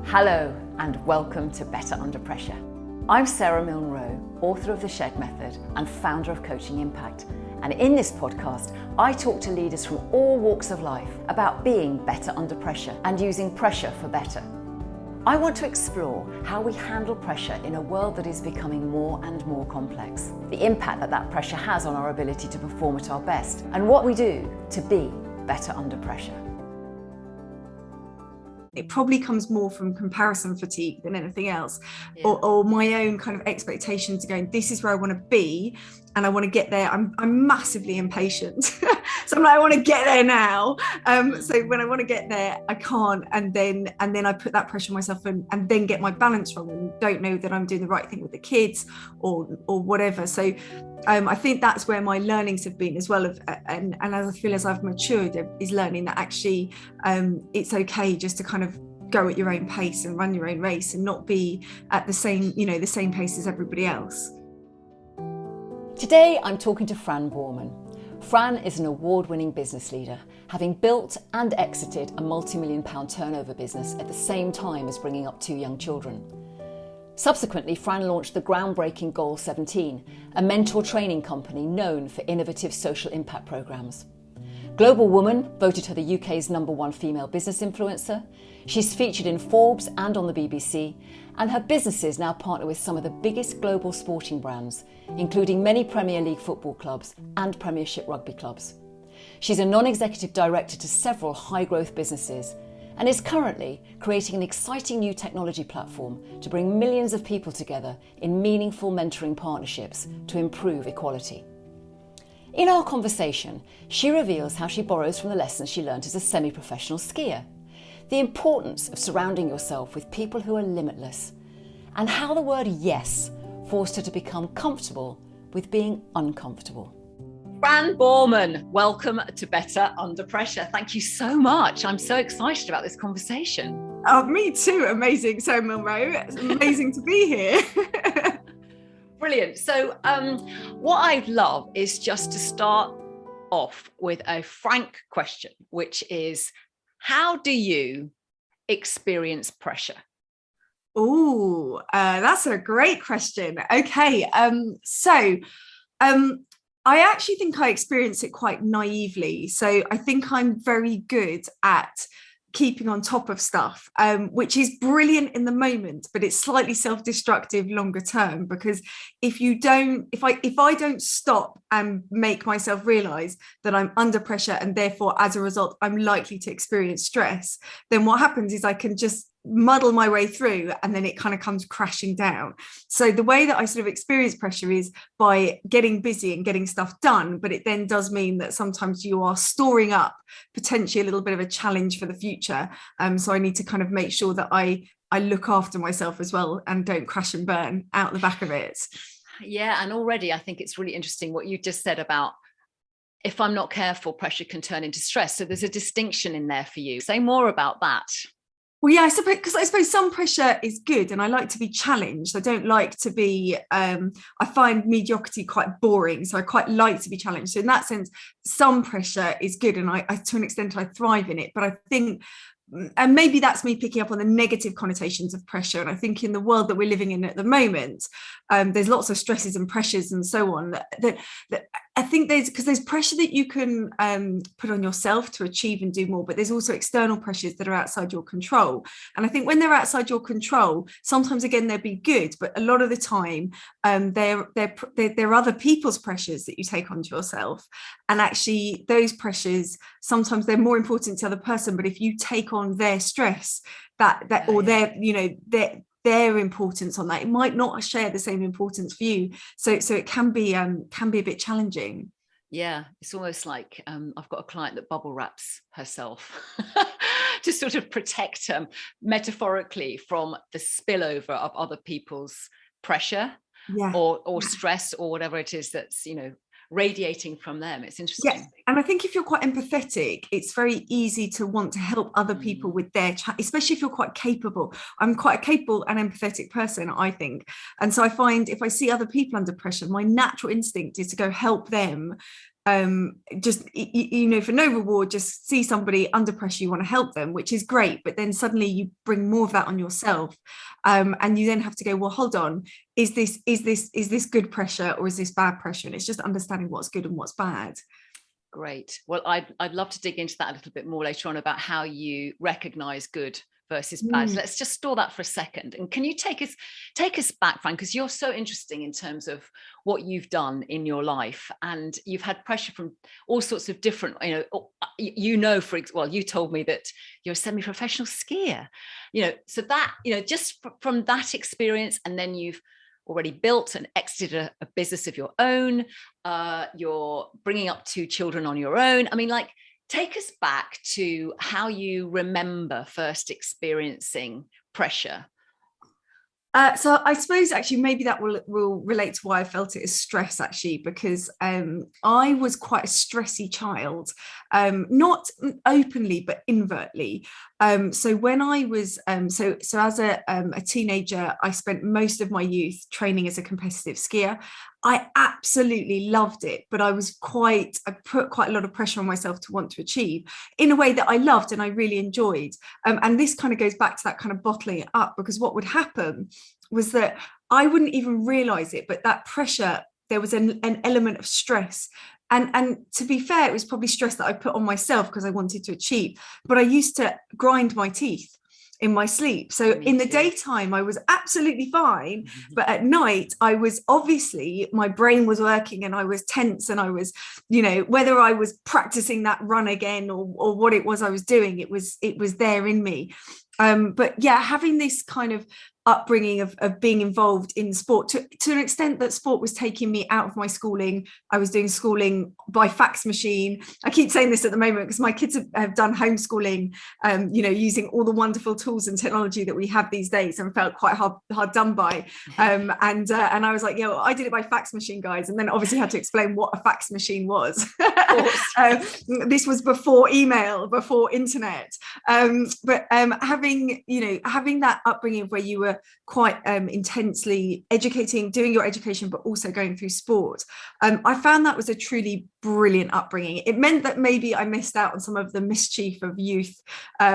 Hello and welcome to Better Under Pressure. I'm Sarah Milne-Rowe, author of The Shed Method and founder of Coaching Impact. And in this podcast, I talk to leaders from all walks of life about being better under pressure and using pressure for better. I want to explore how we handle pressure in a world that is becoming more and more complex, the impact that pressure has on our ability to perform at our best, and what we do to be better under pressure. It probably comes more from comparison fatigue than anything else, Yeah. or my own kind of expectation to go, this is where I want to be and I want to get there. I'm massively impatient. So I'm like, I want to get there now. So when I want to get there, I can't. And then I put that pressure on myself and then get my balance wrong and don't know that I'm doing the right thing with the kids or whatever. So I think that's where my learnings have been as well. And as I feel as I've matured, is learning that actually it's okay just to kind of go at your own pace and run your own race and not be at the same pace as everybody else. Today, I'm talking to Fran Boorman. Fran is an award-winning business leader, having built and exited a multi-million-pound turnover business at the same time as bringing up 2 young children. Subsequently, Fran launched the groundbreaking Goal 17, a mentor training company known for innovative social impact programmes. Global Woman voted her the UK's #1 female business influencer. She's featured in Forbes and on the BBC, and her businesses now partner with some of the biggest global sporting brands, including many Premier League football clubs and Premiership rugby clubs. She's a non-executive director to several high-growth businesses and is currently creating an exciting new technology platform to bring millions of people together in meaningful mentoring partnerships to improve equality. In our conversation, she reveals how she borrows from the lessons she learnt as a semi-professional skier, the importance of surrounding yourself with people who are limitless, and how the word yes forced her to become comfortable with being uncomfortable. Fran Boorman, welcome to Better Under Pressure. Thank you so much. I'm so excited about this conversation. Oh, me too. Amazing. So Milne-Rowe, it's amazing to be here. Brilliant. So what I'd love is just to start off with a frank question, which is, how do you experience pressure? Oh, that's a great question. Okay. I actually think I experience it quite naively. So I think I'm very good at keeping on top of stuff, which is brilliant in the moment, but it's slightly self-destructive longer term, because if I don't stop and make myself realize that I'm under pressure and therefore as a result I'm likely to experience stress, then what happens is I can just muddle my way through and then it kind of comes crashing down. So the way that I sort of experience pressure is by getting busy and getting stuff done, but it then does mean that sometimes you are storing up potentially a little bit of a challenge for the future. So I need to kind of make sure that I look after myself as well and don't crash and burn out the back of it. Yeah, and already I think it's really interesting what you just said about, if I'm not careful, pressure can turn into stress. So there's a distinction in there for you. Say more about that. Well, yeah, I suppose some pressure is good, and I like to be challenged. I don't like to be, I find mediocrity quite boring, so I quite like to be challenged. So in that sense, some pressure is good, and I to an extent, I thrive in it. But I think, and maybe that's me picking up on the negative connotations of pressure. And I think in the world that we're living in at the moment, there's lots of stresses and pressures and so on that I think there's pressure that you can put on yourself to achieve and do more, but there's also external pressures that are outside your control. And I think when they're outside your control, sometimes again they'll be good, but a lot of the time they're other people's pressures that you take onto yourself. And actually those pressures, sometimes they're more important to the other person, but if you take on their stress, or their importance on that, it might not share the same importance for you. So it can be a bit challenging. Yeah, it's almost like I've got a client that bubble wraps herself to sort of protect metaphorically from the spillover of other people's pressure, or stress, or whatever it is that's radiating from them. It's interesting. Yeah. And I think if you're quite empathetic, it's very easy to want to help other people with their especially if you're quite capable. I'm quite a capable and empathetic person, I think. And so I find if I see other people under pressure, my natural instinct is to go help them just for no reward, just see somebody under pressure, you want to help them, which is great, but then suddenly you bring more of that on yourself, and you then have to go, well, hold on, is this good pressure or is this bad pressure? And it's just understanding what's good and what's bad. Great. Well, I'd love to dig into that a little bit more later on about how you recognize good versus bad. So let's just store that for a second. And can you take us back, Fran, because you're so interesting in terms of what you've done in your life, and you've had pressure from all sorts of different, you told me that you're a semi-professional skier, so that, just from that experience, and then you've already built and exited a business of your own, you're bringing up 2 children on your own. I mean, like, take us back to how you remember first experiencing pressure. So I suppose actually maybe that will relate to why I felt it as stress, actually, because I was quite a stressy child, not openly but invertly. So when I was so as a teenager, I spent most of my youth training as a competitive skier. I absolutely loved it, but I put quite a lot of pressure on myself to want to achieve in a way that I loved and I really enjoyed. And this kind of goes back to that kind of bottling it up, because what would happen was that I wouldn't even realize it, but that pressure, there was an element of stress. And to be fair, it was probably stress that I put on myself because I wanted to achieve. But I used to grind my teeth in my sleep. So in the daytime, I was absolutely fine. But at night, I was obviously, my brain was working and I was tense, and I was, whether I was practicing that run again or what it was I was doing, it was there in me. But yeah, having this kind of upbringing of being involved in sport to an extent that sport was taking me out of my schooling. I was doing schooling by fax machine. I keep saying this at the moment because my kids have done homeschooling, using all the wonderful tools and technology that we have these days, and felt quite hard done by. And I was like, I did it by fax machine, guys. And then obviously had to explain what a fax machine was. This was before email, before internet. But having that upbringing of where you were quite intensely doing your education, but also going through sport, I found that was a truly brilliant upbringing. It meant that maybe I missed out on some of the mischief of youth,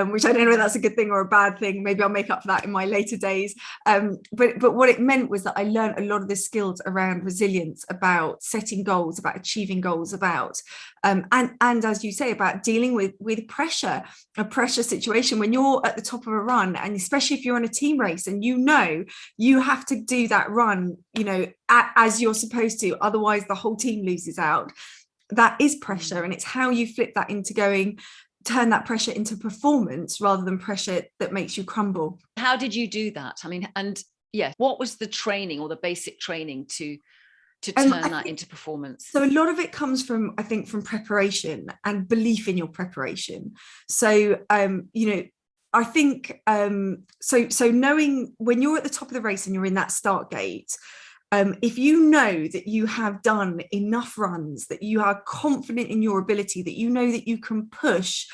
which I don't know whether that's a good thing or a bad thing. Maybe I'll make up for that in my later days. But what it meant was that I learned a lot of the skills around resilience, about setting goals, about achieving goals, about and as you say, about dealing with pressure, a pressure situation when you're at the top of a run, and especially if you're on a team race and you have to do that run as you're supposed to, otherwise the whole team loses out. That is pressure, and it's how you flip that into turn that pressure into performance rather than pressure that makes you crumble. How did you do that? I mean, and yeah, what was the training or the basic training to turn that into performance? So a lot of it comes from preparation and belief in your preparation. So I think so knowing when you're at the top of the race and you're in that start gate, if you know that you have done enough runs, that you are confident in your ability, that you know that you can push,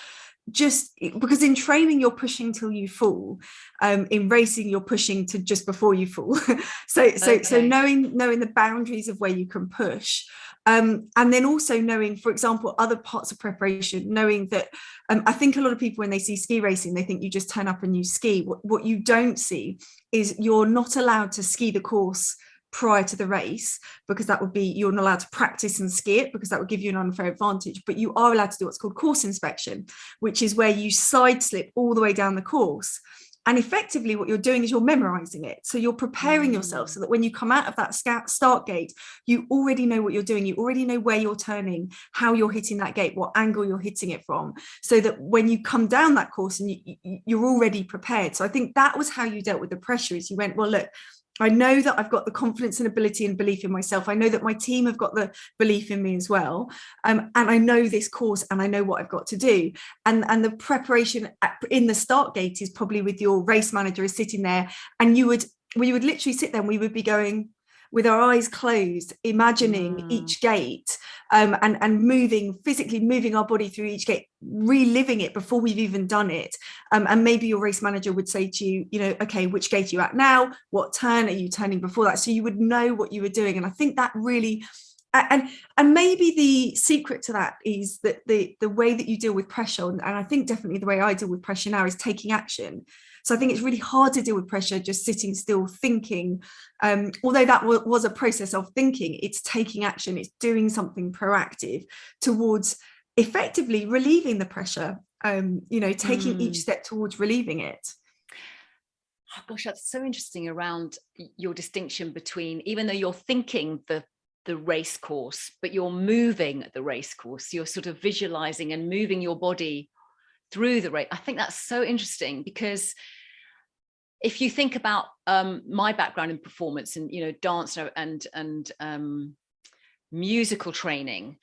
just because in training you're pushing till you fall, in racing you're pushing to just before you fall. So knowing the boundaries of where you can push, and then also knowing, for example, other parts of preparation, knowing that I think a lot of people, when they see ski racing, they think you just turn up and you ski. What you don't see is you're not allowed to ski the course prior to the race, because that would be, you're not allowed to practice and ski it, because that would give you an unfair advantage. But you are allowed to do what's called course inspection, which is where you side slip all the way down the course. And effectively what you're doing is you're memorizing it. So you're preparing yourself so that when you come out of that start gate, you already know what you're doing. You already know where you're turning, how you're hitting that gate, what angle you're hitting it from, so that when you come down that course and you're already prepared. So I think that was how you dealt with the pressure, is you went, well, look, I know that I've got the confidence and ability and belief in myself. I know that my team have got the belief in me as well. And I know this course and I know what I've got to do. And the preparation in the start gate is probably with your race manager is sitting there, and we would literally sit there and we would be going with our eyes closed, imagining each gate, and physically moving our body through each gate, reliving it before we've even done it. And maybe your race manager would say to you, okay, which gate are you at now? What turn are you turning before that? So you would know what you were doing. And I think that really And maybe the secret to that is that the way that you deal with pressure, and I think definitely the way I deal with pressure now, is taking action. So I think it's really hard to deal with pressure just sitting still thinking. Although that was a process of thinking, it's taking action, it's doing something proactive towards effectively relieving the pressure, taking each step towards relieving it. Oh, gosh, that's so interesting around your distinction between, even though you're thinking the race course, but you're moving the race course, you're sort of visualizing and moving your body through the race. I think that's so interesting, because if you think about my background in performance and, dance and musical training,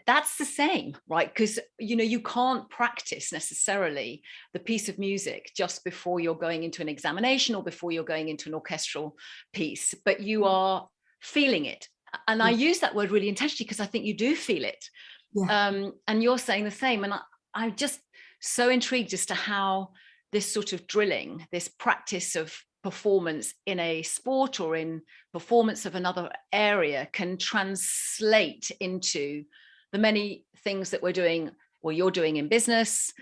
that's the same, right? Because you can't practice necessarily the piece of music just before you're going into an examination or before you're going into an orchestral piece, but you are feeling it. And I use that word really intentionally because I think you do feel it. And you're saying the same. And I'm just so intrigued as to how this sort of drilling, this practice of performance in a sport or in performance of another area, can translate into the many things that we're doing, or you're doing in business.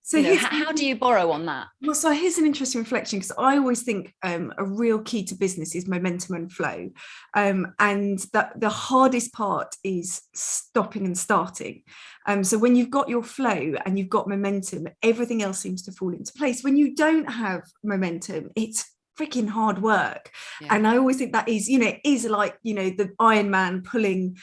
So how do you borrow on that? Well, so here's an interesting reflection, because I always think a real key to business is momentum and flow. And that the hardest part is stopping and starting. So when you've got your flow and you've got momentum, everything else seems to fall into place. When you don't have momentum, it's freaking hard work. And I always think that is, it is like, the Iron Man pulling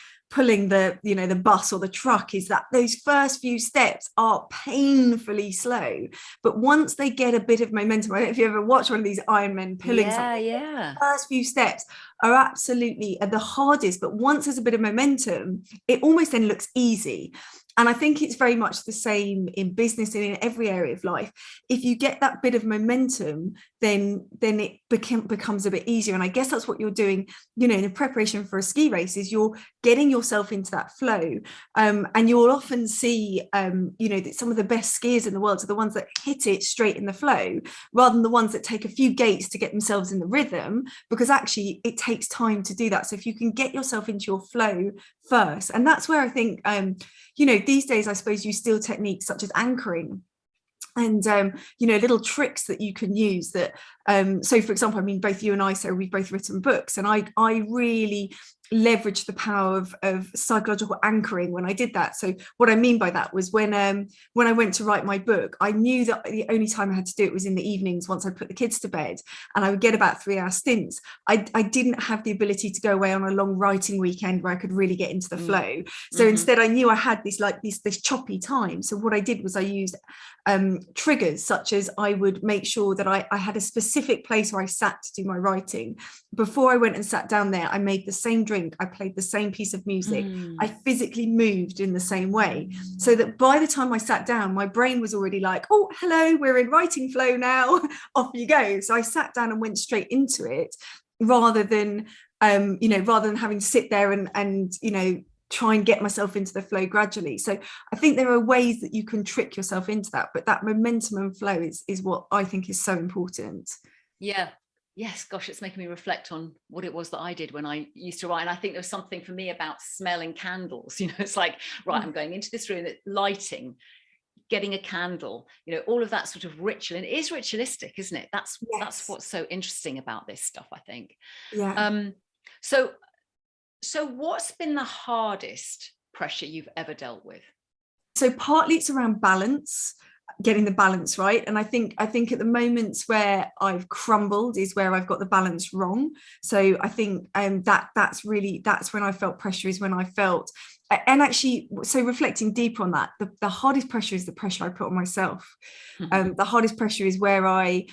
the bus or the truck, is that those first few steps are painfully slow, but once they get a bit of momentum, I don't know if you ever watch one of these Iron Men pulling something, the first few steps are absolutely the hardest, but once there's a bit of momentum, it almost then looks easy. And I think it's very much the same in business and in every area of life. If you get that bit of momentum, then it becomes a bit easier. And I guess that's what you're doing, in the preparation for a ski race, is you're getting yourself into that flow. And you'll often see, that some of the best skiers in the world are the ones that hit it straight in the flow, rather than the ones that take a few gates to get themselves in the rhythm, because actually it takes time to do that. So if you can get yourself into your flow first, and that's where I think, these days, I suppose you steal techniques such as anchoring and little tricks that you can use that so for example, I mean, both you and I, so we've both written books, and I really leveraged the power of psychological anchoring when I did that. So what I mean by that was when I went to write my book, I knew that the only time I had to do it was in the evenings once I put the kids to bed, and I would get about 3-hour stints. I didn't have the ability to go away on a long writing weekend where I could really get into the flow. So instead, I knew I had this choppy time. So what I did was I used triggers, such as I would make sure that I had a specific place where I sat to do my writing. Before I went and sat down there, I made the same drink, I played the same piece of music, I physically moved in the same way, so that by the time I sat down, my brain was already like, oh, hello, we're in writing flow now, off you go. So I sat down and went straight into it, rather than having to sit there and try and get myself into the flow gradually. So I think there are ways that you can trick yourself into that, but that momentum and flow is what I think is so important. Yes, gosh, it's making me reflect on what it was that I did when I used to write. And I think there was something for me about smelling candles. It's like, right, I'm going into this room, lighting, getting a candle, all of that sort of ritual. And it is ritualistic, isn't it? That's what's so interesting about this stuff, I think. So what's been the hardest pressure you've ever dealt with? So partly it's around balance, getting the balance right. And I think at the moments where I've crumbled is where I've got the balance wrong. So I think that's when I felt pressure, is when I felt, and actually, so reflecting deeper on that, the hardest pressure is the pressure I put on myself. The hardest pressure is where I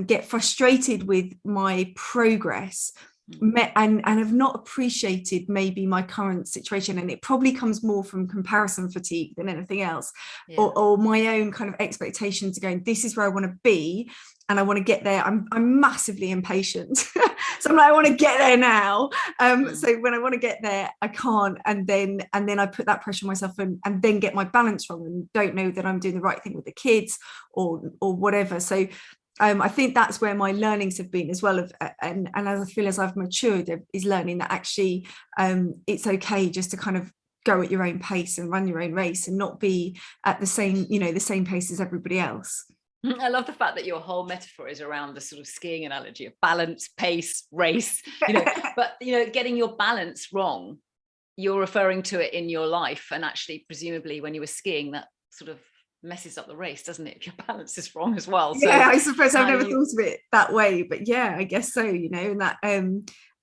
get frustrated with my progress, and have not appreciated maybe my current situation, and it probably comes more from comparison fatigue than anything else, or my own kind of expectations of going, this is where I want to be and I want to get there. I'm massively impatient. So I'm like, I want to get there now. So when I want to get there, I can't, and then I put that pressure on myself and then get my balance wrong and don't know that I'm doing the right thing with the kids or whatever. So I think that's where my learnings have been as well. And as I feel as I've matured, is learning that actually it's okay just to kind of go at your own pace and run your own race and not be at the same, the same pace as everybody else. I love the fact that your whole metaphor is around the sort of skiing analogy of balance, pace, race, but getting your balance wrong, you're referring to it in your life, and actually presumably when you were skiing, that sort of messes up the race, doesn't it, if your balance is wrong as well? So I suppose I've never thought of it that way, but I guess so, and that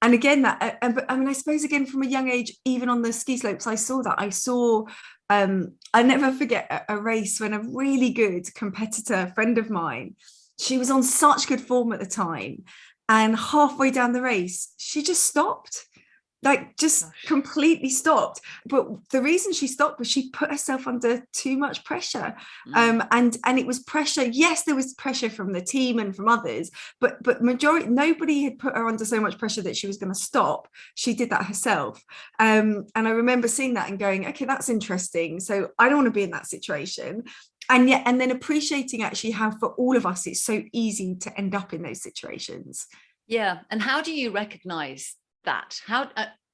and again that I mean, I suppose again from a young age, even on the ski slopes, I saw I never forget a race when a really good competitor friend of mine, she was on such good form at the time, and halfway down the race she just stopped, completely stopped. But the reason she stopped was she put herself under too much pressure. And it was pressure. Yes, there was pressure from the team and from others, but nobody had put her under so much pressure that she was going to stop. She did that herself. And I remember seeing that and going, okay, that's interesting. So I don't want to be in that situation. And then appreciating actually how for all of us it's so easy to end up in those situations. Yeah. And how do you recognize that?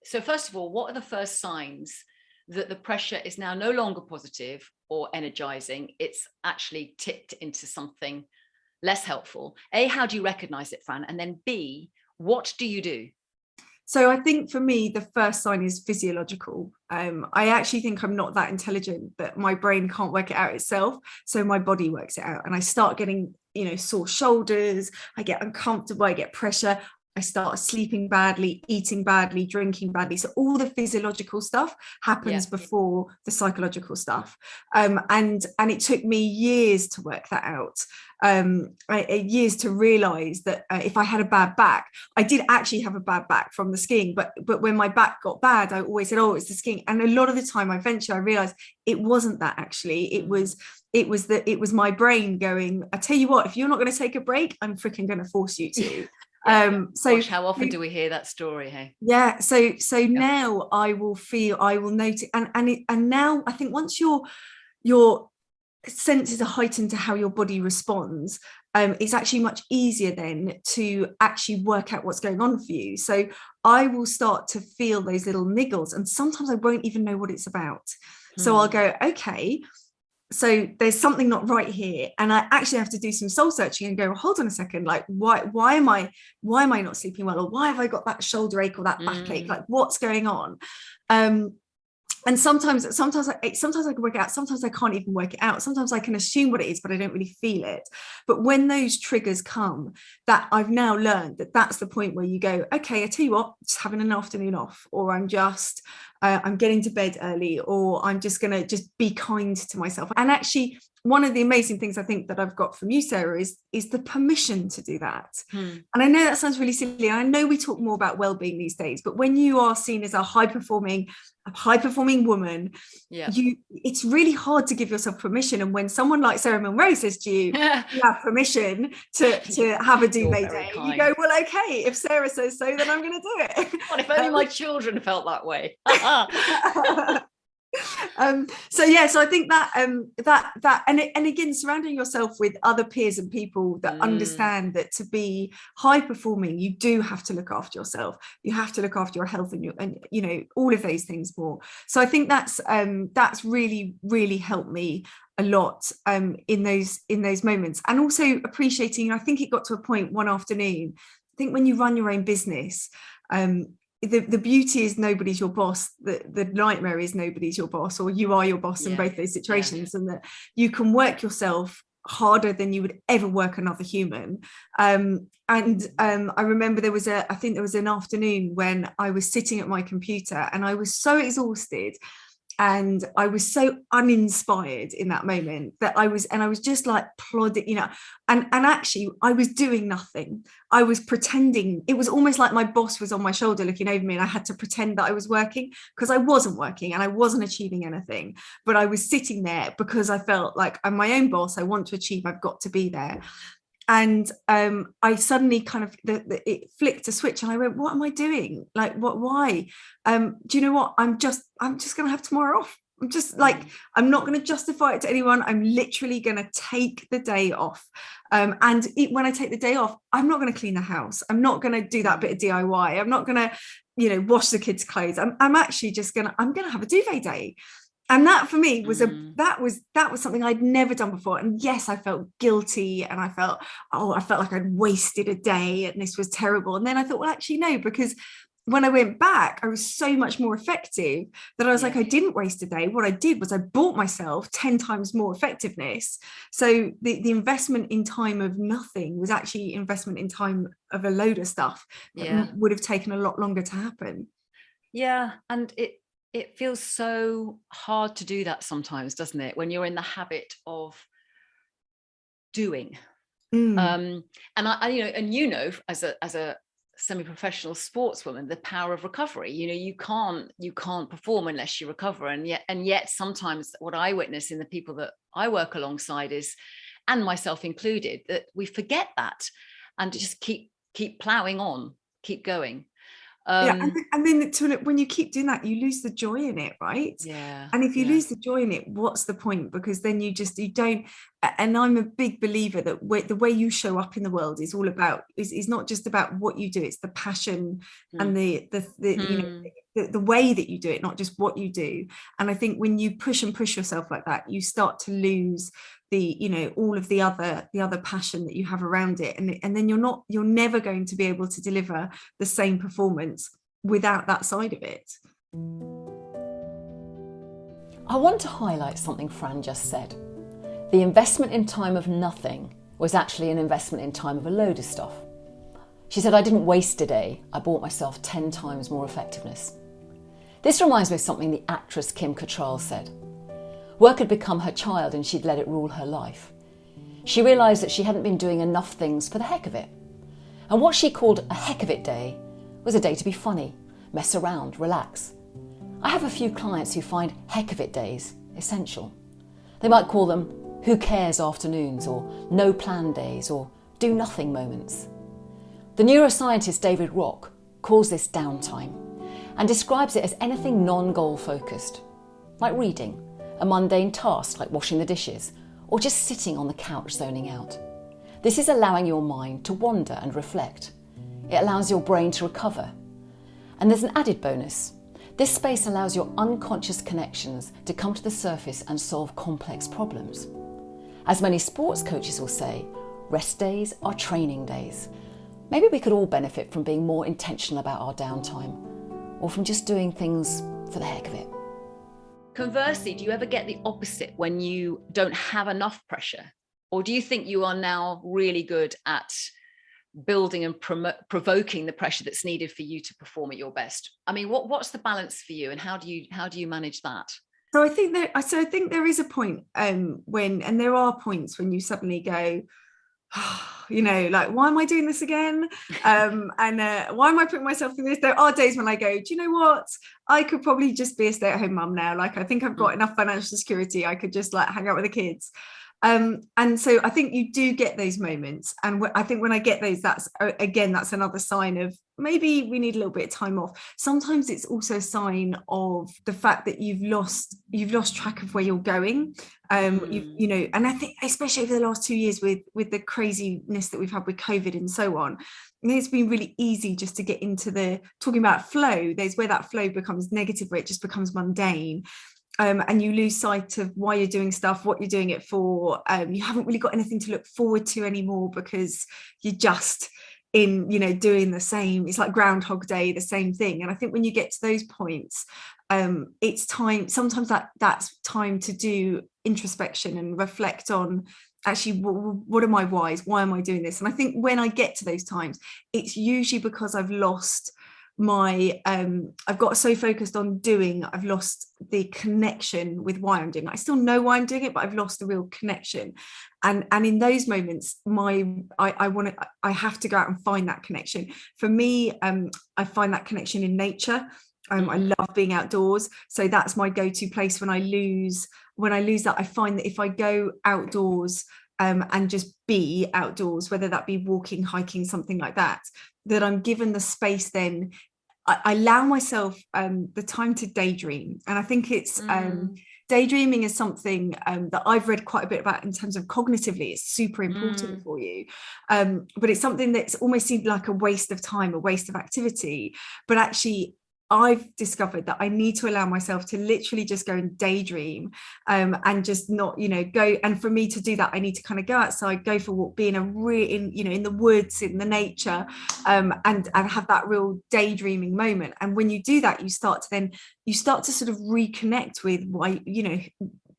So first of all, what are the first signs that the pressure is now no longer positive or energizing? It's actually tipped into something less helpful. A, how do you recognize it, Fran? And then B, what do you do? So I think for me, the first sign is physiological. I actually think I'm not that intelligent, that my brain can't work it out itself. So my body works it out, and I start getting, sore shoulders. I get uncomfortable. I get pressure. I start sleeping badly, eating badly, drinking badly. So all the physiological stuff happens before the psychological stuff. And it took me years to work that out. Years to realize that if I had a bad back, I did actually have a bad back from the skiing, but when my back got bad, I always said, oh, it's the skiing. And a lot of the time I realized it wasn't that. Actually, it was my brain going, I tell you what, if you're not going to take a break, I'm freaking going to force you to. So gosh, how often do we hear that story? Hey, now I will notice, and now I think once your senses are heightened to how your body responds, it's actually much easier then to actually work out what's going on for you. So I will start to feel those little niggles, and sometimes I won't even know what it's about. So I'll go, okay, so there's something not right here, and I actually have to do some soul searching and go, hold on a second, like why am I not sleeping well, or why have I got that shoulder ache or that backache, like what's going on? And sometimes I can work it out, sometimes I can't even work it out, sometimes I can assume what it is, but I don't really feel it. But when those triggers come, that I've now learned that that's the point where you go, okay, I tell you what, just having an afternoon off, or I'm getting to bed early, or I'm just gonna be kind to myself. And actually, one of the amazing things I think that I've got from you, Sarah, is the permission to do that. And I know that sounds really silly. I know we talk more about well-being these days, but when you are seen as a high-performing woman, it's really hard to give yourself permission. And when someone like Sarah Monroe says to you, you have permission to have a duvet day, you go, well, okay, if Sarah says so, then I'm going to do it. What if only my children felt that way? So I think that and again, surrounding yourself with other peers and people that understand that to be high performing, you do have to look after yourself, you have to look after your health and all of those things more. So I think that's really, really helped me a lot in those moments. And also appreciating, I think it got to a point one afternoon, I think when you run your own business, the beauty is nobody's your boss. The nightmare is nobody's your boss, or you are your boss in both those situations, and that you can work yourself harder than you would ever work another human. I remember there was an afternoon when I was sitting at my computer and I was so exhausted and I was so uninspired in that moment that I was just like plodding, and actually I was doing nothing. I was pretending. It was almost like my boss was on my shoulder looking over me, and I had to pretend that I was working, because I wasn't working and I wasn't achieving anything, but I was sitting there because I felt like I'm my own boss. I want to achieve. I've got to be there. And I suddenly kind of it flicked a switch, and I went, what am I doing? Like, why? Do you know what? I'm just going to have tomorrow off. I'm just like, I'm not going to justify it to anyone. I'm literally going to take the day off. And when I take the day off, I'm not going to clean the house. I'm not going to do that bit of DIY. I'm not going to, wash the kids' clothes. I'm actually just I'm going to have a duvet day. And that for me was that was something I'd never done before. And yes, I felt guilty, and I felt like I'd wasted a day and this was terrible. And then I thought, well, actually, no, because when I went back, I was so much more effective that I was like, I didn't waste a day. What I did was I bought myself 10 times more effectiveness. So the investment in time of nothing was actually investment in time of a load of stuff that would have taken a lot longer to happen. Yeah. And it feels so hard to do that sometimes, doesn't it? When you're in the habit of doing. And I as a semi-professional sportswoman, the power of recovery. You can't perform unless you recover, and yet sometimes what I witness in the people that I work alongside is, and myself included, that we forget that and just keep plowing on, keep going. And then when you keep doing that, you lose the joy in it, right? And if you lose the joy in it, what's the point? Because then you don't. And I'm a big believer that the way you show up in the world is all about is not just about what you do. It's the passion and the way that you do it, not just what you do. And I think when you push yourself like that, you start to lose all of the other passion that you have around it, and then you're never going to be able to deliver the same performance without that side of it. I want to highlight something Fran just said. The investment in time of nothing was actually an investment in time of a load of stuff. She said, I didn't waste a day, I bought myself 10 times more effectiveness. This reminds me of something the actress Kim Cattrall said. Work had become her child and she'd let it rule her life. She realised that she hadn't been doing enough things for the heck of it. And what she called a heck of it day was a day to be funny, mess around, relax. I have a few clients who find heck of it days essential. They might call them who cares afternoons, or no plan days, or do nothing moments. The neuroscientist David Rock calls this downtime and describes it as anything non-goal focused, like reading, a mundane task like washing the dishes, or just sitting on the couch zoning out. This is allowing your mind to wander and reflect. It allows your brain to recover. And there's an added bonus. This space allows your unconscious connections to come to the surface and solve complex problems. As many sports coaches will say, rest days are training days. Maybe we could all benefit from being more intentional about our downtime, or from just doing things for the heck of it. Conversely, do you ever get the opposite when you don't have enough pressure? Or do you think you are now really good at building and provoking the pressure that's needed for you to perform at your best? I mean, what's the balance for you, and how do you manage that? So I think there is a point when, and there are points when you suddenly go, like, why am I doing this again? And why am I putting myself through this? There are days when I go, do you know what? I could probably just be a stay-at-home mum now. Like, I think I've got enough financial security. I could just like hang out with the kids. And so I think you do get those moments. And I think when I get those, that's another sign of maybe we need a little bit of time off. Sometimes it's also a sign of the fact that you've lost track of where you're going. And I think especially over the last 2 years with the craziness that we've had with COVID and so on, it's been really easy just to get into talking about flow. There's where that flow becomes negative, where it just becomes mundane. And you lose sight of why you're doing stuff, what you're doing it for. You haven't really got anything to look forward to anymore because you're just in, doing the same. It's like Groundhog Day, the same thing. And I think when you get to those points, it's time. Sometimes that's time to do introspection and reflect on, actually, what are my whys? Why am I doing this? And I think when I get to those times, it's usually because I've lost I've got so focused on doing, I've lost the connection with why I'm doing it. I still know why I'm doing it, but I've lost the real connection. And in those moments, I have to go out and find that connection. For me, I find that connection in nature. I love being outdoors. So that's my go-to place when I lose that. I find that if I go outdoors and just be outdoors, whether that be walking, hiking, something like that, that I'm given the space then I allow myself the time to daydream. And I think it's daydreaming is something that I've read quite a bit about in terms of cognitively. It's super important for you. But it's something that's almost seemed like a waste of time, a waste of activity. But actually, I've discovered that I need to allow myself to literally just go and daydream and just not, go. And for me to do that, I need to kind of go outside, go for a walk, be in in the woods, in the nature, and have that real daydreaming moment. And when you do that, you start to sort of reconnect with why,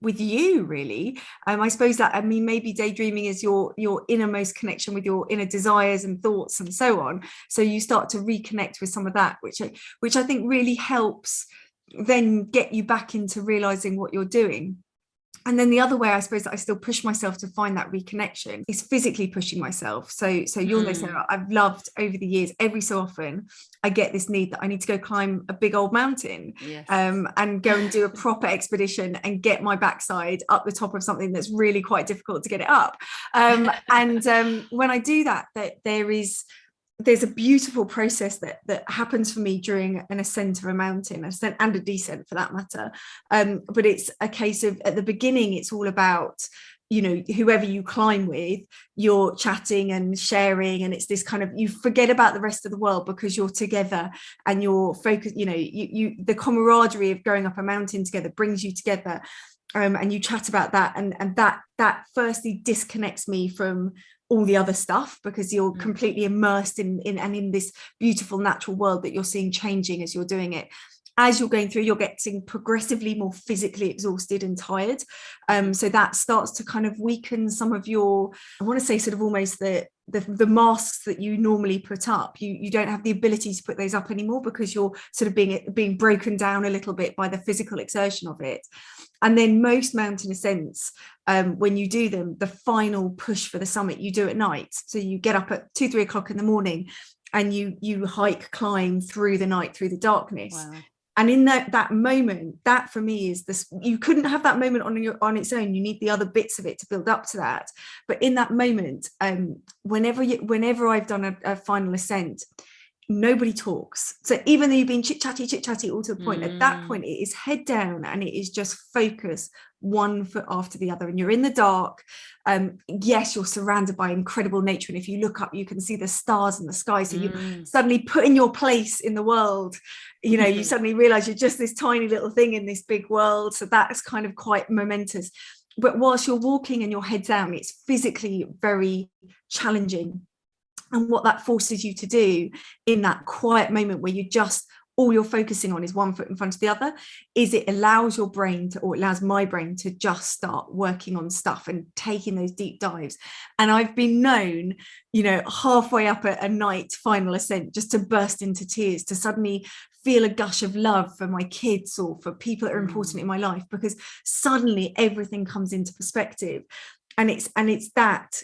with you really. I suppose that, maybe daydreaming is your innermost connection with your inner desires and thoughts and so on. So you start to reconnect with some of that, which I think really helps then get you back into realizing what you're doing. And then the other way, I suppose, that I still push myself to find that reconnection is physically pushing myself. So you'll know, Sarah, I've loved over the years, every so often, I get this need that I need to go climb a big old mountain, and go and do a proper expedition and get my backside up the top of something that's really quite difficult to get it up. And when I do that, there's a beautiful process that happens for me during an ascent of a mountain, ascent and a descent for that matter. But it's a case of, at the beginning, it's all about, whoever you climb with, you're chatting and sharing, and it's this kind of, you forget about the rest of the world because you're together and you're focused, the camaraderie of going up a mountain together brings you together. And you chat about that, and that firstly disconnects me from all the other stuff, because you're completely immersed in this beautiful natural world that you're seeing changing as you're doing it. As you're going through, you're getting progressively more physically exhausted and tired. So that starts to kind of weaken some of your, I want to say, sort of almost the masks that you normally put up. You don't have the ability to put those up anymore, because you're sort of being broken down a little bit by the physical exertion of it. And then most mountain ascents, when you do them, the final push for the summit, you do at night. So you get up at 2-3 o'clock in the morning and you climb through the night, through the darkness. Wow. And in that moment, that for me is this, you couldn't have that moment on its own. You need the other bits of it to build up to that. But in that moment, whenever I've done a final ascent, nobody talks. So even though you've been chit-chatty all to the point, at that point, it is head down and it is just focus, one foot after the other, and you're in the dark. Yes, you're surrounded by incredible nature, and if you look up, you can see the stars in the sky. So you suddenly put in your place in the world. You suddenly realize you're just this tiny little thing in this big world. So that's kind of quite momentous. But whilst you're walking and your head down, it's physically very challenging. And what that forces you to do in that quiet moment, where all you're focusing on is one foot in front of the other, is it allows your brain to, or it allows my brain to just start working on stuff and taking those deep dives. And I've been known, halfway up a night final ascent, just to burst into tears, to suddenly feel a gush of love for my kids or for people that are important in my life, because suddenly everything comes into perspective. And it's that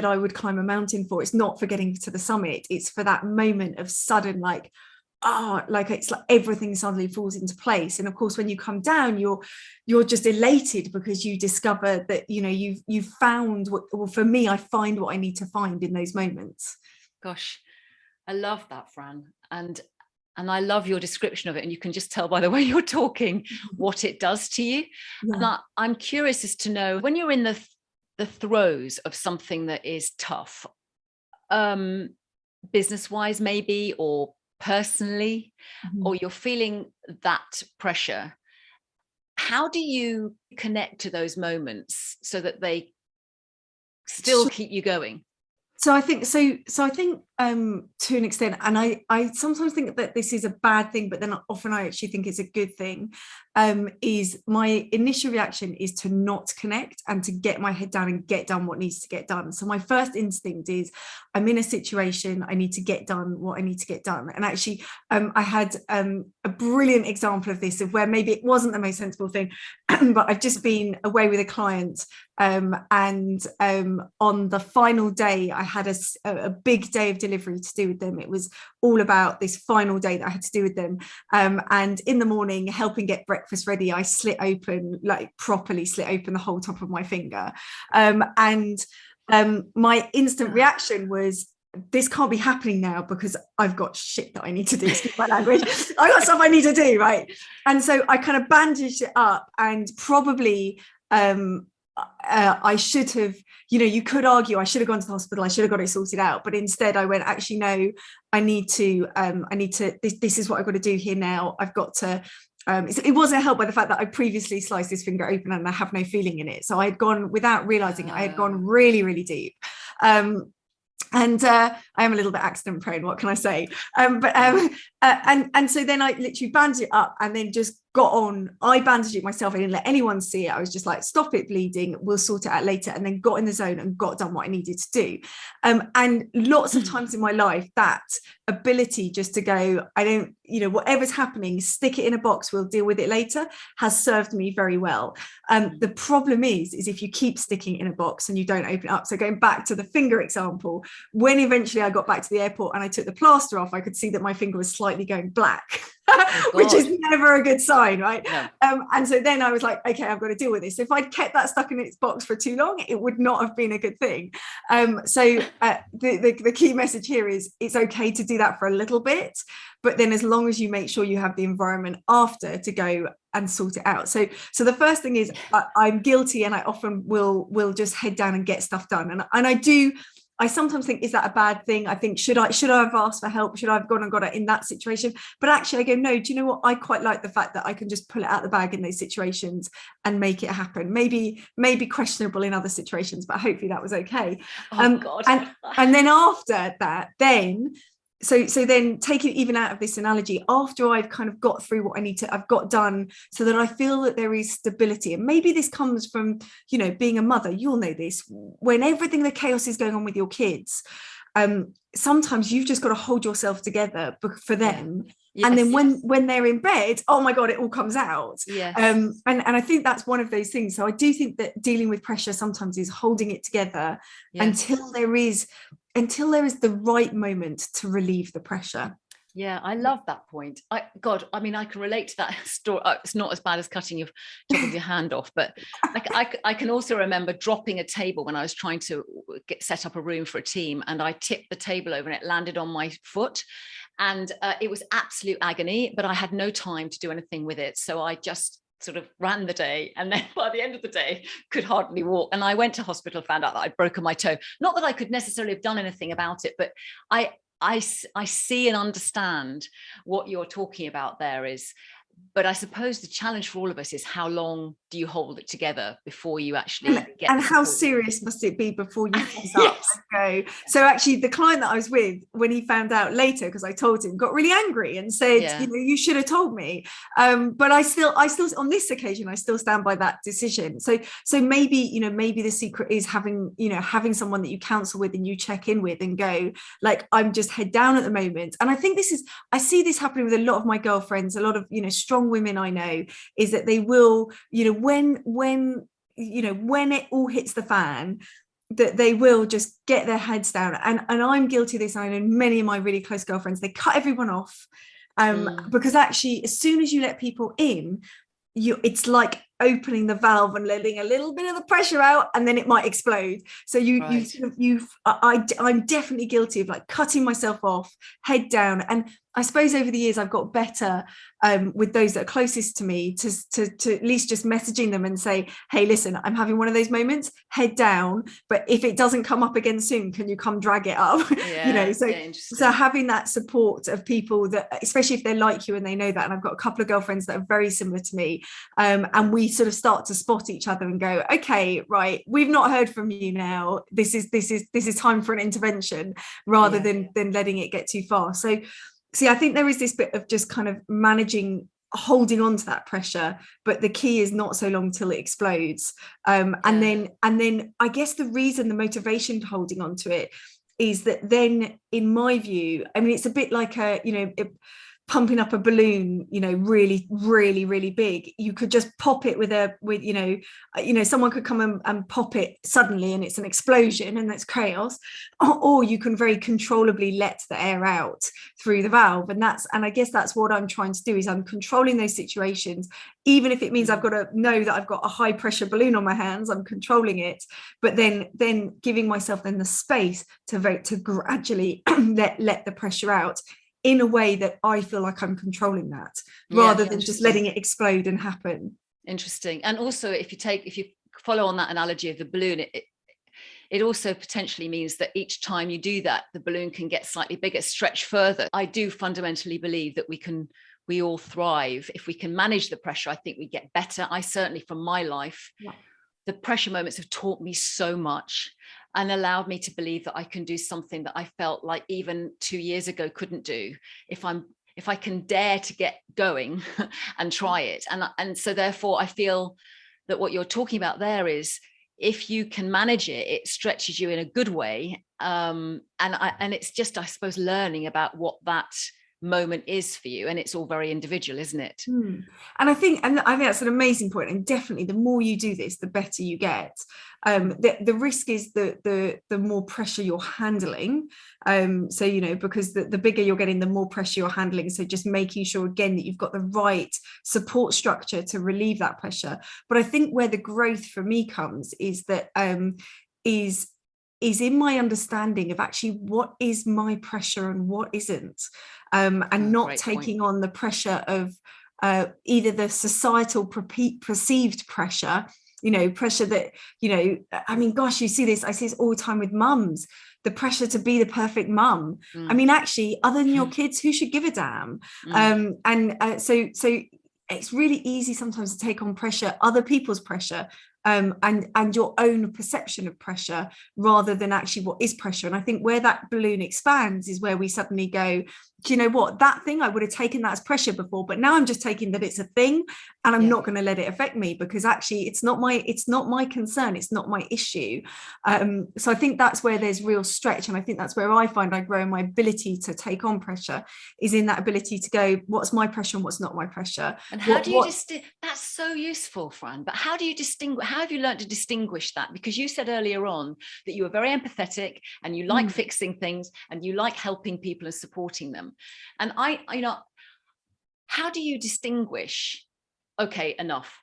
I would climb a mountain for. It's not for getting to the summit. It's for that moment of sudden, it's like everything suddenly falls into place. And of course, when you come down, you're just elated, because you discover that, you've found what, well, for me, I find what I need to find in those moments. Gosh, I love that, Fran. And I love your description of it. And you can just tell by the way you're talking what it does to you. Yeah. And I'm curious as to know, when you're in the throes of something that is tough, business-wise maybe, or personally, or you're feeling that pressure, how do you connect to those moments so that they still keep you going? So I think to an extent, and I sometimes think that this is a bad thing, but then often I actually think it's a good thing, is my initial reaction is to not connect and to get my head down and get done what needs to get done. So my first instinct is, I'm in a situation, I need to get done what I need to get done. And actually, I had a brilliant example of this, of where maybe it wasn't the most sensible thing, but I've just been away with a client, and on the final day, I had a big day of delivery to do with them. It was all about this final day that I had to do with them. And in the morning, helping get breakfast ready, I properly slit open the whole top of my finger. And my instant reaction was, this can't be happening now because I've got shit that I need to do, excuse my language. I got stuff I need to do, right? And so I kind of bandaged it up, and probably I should have, you could argue I should have gone to the hospital, I should have got it sorted out, but instead I went, actually, no, I need to, this is what I've got to do here now. I've got to, it wasn't helped by the fact that I previously sliced this finger open and I have no feeling in it. So I had gone, without realizing it, I had gone really, really deep. And I am a little bit accident prone, what can I say? And so then I literally bandaged it up and then just got on. I bandaged it myself. I didn't let anyone see it. I was just like, stop it bleeding, we'll sort it out later. And then got in the zone and got done what I needed to do. And lots of times in my life, that ability just to go, I don't, whatever's happening, stick it in a box, we'll deal with it later, has served me very well. The problem is if you keep sticking it in a box and you don't open it up. So going back to the finger example, when eventually I got back to the airport and I took the plaster off, I could see that my finger was slightly going black. Which is never a good sign, right? Yeah. And so then I was like, okay, I've got to deal with this. If I'd kept that stuck in its box for too long, it would not have been a good thing. So the key message here is it's okay to do that for a little bit, but then as long as you make sure you have the environment after to go and sort it out. So the first thing is I'm guilty, and I often will just head down and get stuff done. And I sometimes think, is that a bad thing? I think, should I have asked for help? Should I have gone and got it in that situation? But actually I go, no, do you know what? I quite like the fact that I can just pull it out of the bag in those situations and make it happen. Maybe questionable in other situations, but hopefully that was okay. God. And then after that, so then take it even out of this analogy, after I've kind of got through what I've got done, so that I feel that there is stability. And maybe this comes from, being a mother, you'll know this, when everything, the chaos is going on with your kids, sometimes you've just got to hold yourself together for them. Yes, and then when they're in bed, oh my God, it all comes out. Yes. And I think that's one of those things. So I do think that dealing with pressure sometimes is holding it together until there is the right moment to relieve the pressure. Yeah, I love that point. I can relate to that story. It's not as bad as cutting your top of your hand off, but I can also remember dropping a table when I was trying to set up a room for a team, and I tipped the table over and it landed on my foot, and it was absolute agony, but I had no time to do anything with it. So I just sort of ran the day, and then by the end of the day could hardly walk, and I went to hospital, found out that I'd broken my toe. Not that I could necessarily have done anything about it, but I see and understand what you're talking about there is. But I suppose the challenge for all of us is, how long do you hold it together before you actually get and how serious must it be before you fess up and go? So actually the client that I was with, when he found out later, because I told him, got really angry and said, you should have told me. But I still on this occasion I still stand by that decision. So maybe the secret is having someone that you counsel with and you check in with and go, like, I'm just head down at the moment. And I think I see this happening with a lot of my girlfriends, a lot of strong women I know, is that they will, when it all hits the fan, that they will just get their heads down. And I'm guilty of this. I know many of my really close girlfriends, they cut everyone off, because actually as soon as you let people in, it's like opening the valve and letting a little bit of the pressure out, and then it might explode. So I'm definitely guilty of like cutting myself off, head down. And I suppose over the years I've got better with those that are closest to me to at least just messaging them and say, hey, listen, I'm having one of those moments, head down, but if it doesn't come up again soon, can you come drag it up? So having that support of people that, especially if they're like you and they know that. And I've got a couple of girlfriends that are very similar to me, and we sort of start to spot each other and go, okay, right, we've not heard from you now, this is time for an intervention, rather than letting it get too far. So see, I think there is this bit of just kind of holding on to that pressure, but the key is not so long till it explodes. And then I guess the motivation to holding on to it is that then, in my view, I mean, it's a bit like pumping up a balloon, you know, really, really, really big. You could just pop it with someone could come and pop it suddenly and it's an explosion and that's chaos. Or you can very controllably let the air out through the valve. And I guess that's what I'm trying to do, is I'm controlling those situations, even if it means I've got to know that I've got a high pressure balloon on my hands, I'm controlling it, but then giving myself then the space to gradually let the pressure out in a way that I feel like I'm controlling that, rather than just letting it explode and happen. Interesting. And also, if you follow on that analogy of the balloon, it also potentially means that each time you do that, the balloon can get slightly bigger, stretch further. I do fundamentally believe that we all thrive if we can manage the pressure. I think we get better. I certainly, from my life, the pressure moments have taught me so much and allowed me to believe that I can do something that I felt like even 2 years ago couldn't do, if I can dare to get going and try it. And so therefore I feel that what you're talking about there is, if you can manage it, it stretches you in a good way. And it's just, I suppose, learning about what that moment is for you, and it's all very individual, isn't it? And I think that's an amazing point, and definitely the more you do this, the better you get. The risk is the more pressure you're handling, so you know, because the bigger you're getting, the more pressure you're handling, so just making sure again that you've got the right support structure to relieve that pressure. But I think where the growth for me comes is that is in my understanding of actually what is my pressure and what isn't, and not taking on the pressure of either the societal perceived pressure, you know, pressure that, you know, I mean, gosh, I see this all the time with mums, the pressure to be the perfect mum. I mean, actually, other than your kids, who should give a damn? So it's really easy sometimes to take on pressure, other people's pressure, and your own perception of pressure, rather than actually what is pressure. And I think where that balloon expands is where we suddenly go, do you know what, that thing, I would have taken that as pressure before, but now I'm just taking that it's a thing, and I'm not going to let it affect me, because actually it's not my concern, it's not my issue. So I think that's where there's real stretch, and I think that's where I find I grow in my ability to take on pressure, is in that ability to go, what's my pressure and what's not my pressure. And how do you that's so useful, Fran, but how do you distinguish, how have you learned to distinguish that? Because you said earlier on that you were very empathetic and you like fixing things and you like helping people and supporting them. And I how do you distinguish, okay, enough?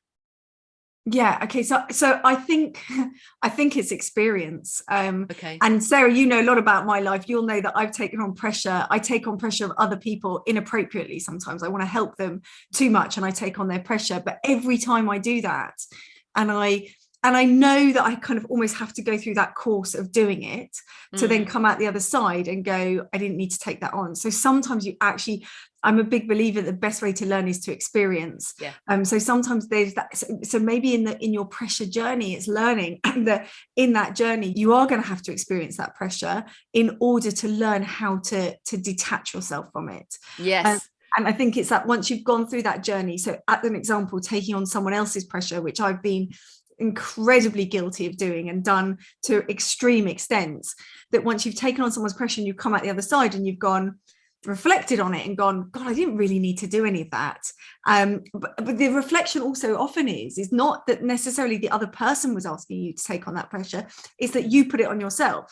Yeah, okay, so I think it's experience. Okay. And Sarah, you know a lot about my life. You'll know that I've taken on pressure. I take on pressure of other people inappropriately. Sometimes I want to help them too much and I take on their pressure. But every time I do that, and I know that I kind of almost have to go through that course of doing it to then come out the other side and go, I didn't need to take that on. So sometimes I'm a big believer that the best way to learn is to experience. So sometimes there's that. So maybe in your pressure journey, it's learning that in that journey, you are going to have to experience that pressure in order to learn how to detach yourself from it. Yes. And I think it's that once you've gone through that journey, so as an example, taking on someone else's pressure, which I've been incredibly guilty of doing and done to extreme extents, that once you've taken on someone's pressure and you've come out the other side and you've gone, reflected on it and gone, God, I didn't really need to do any of that. But the reflection also often is not that necessarily the other person was asking you to take on that pressure, it's that you put it on yourself.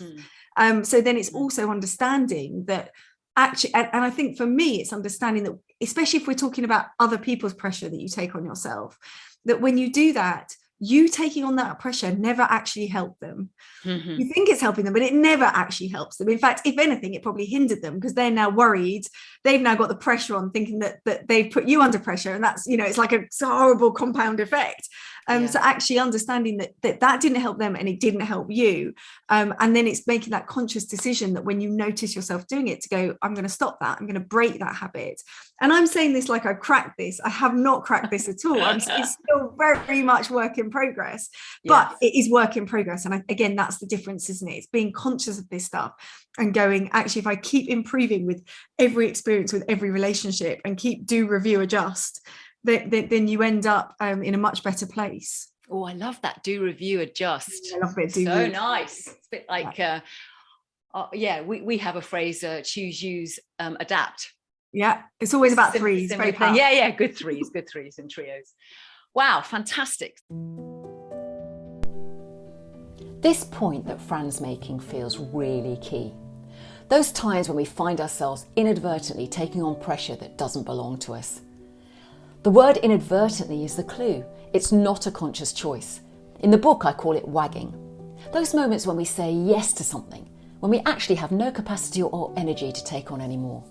So then it's also understanding that actually, and I think for me, it's understanding that, especially if we're talking about other people's pressure that you take on yourself, that when you do that, you taking on that pressure never actually helped them. You think it's helping them, but it never actually helps them. In fact, if anything, it probably hindered them, because they're now worried. They've now got the pressure on, thinking that they've put you under pressure, and that's, you know, it's like a horrible compound effect. So actually understanding that didn't help them and it didn't help you, and then it's making that conscious decision that when you notice yourself doing it, to go, I'm going to stop that, I'm going to break that habit. And I'm saying this like I've cracked this. I have not cracked this at all. It's still very much work in progress, but it is work in progress. And again, that's the difference, isn't it? It's being conscious of this stuff and going, actually, if I keep improving with every experience, with every relationship, and keep do, review, adjust, then you end up in a much better place. Oh, I love that. Do, review, adjust. I love it. So nice. It's a bit like, we have a phrase, choose, use, adapt. Yeah, it's always about threes. Very powerful. Yeah, good threes and trios. Wow, fantastic. This point that Fran's making feels really key. Those times when we find ourselves inadvertently taking on pressure that doesn't belong to us. The word inadvertently is the clue. It's not a conscious choice. In the book, I call it wagging. Those moments when we say yes to something, when we actually have no capacity or energy to take on any more.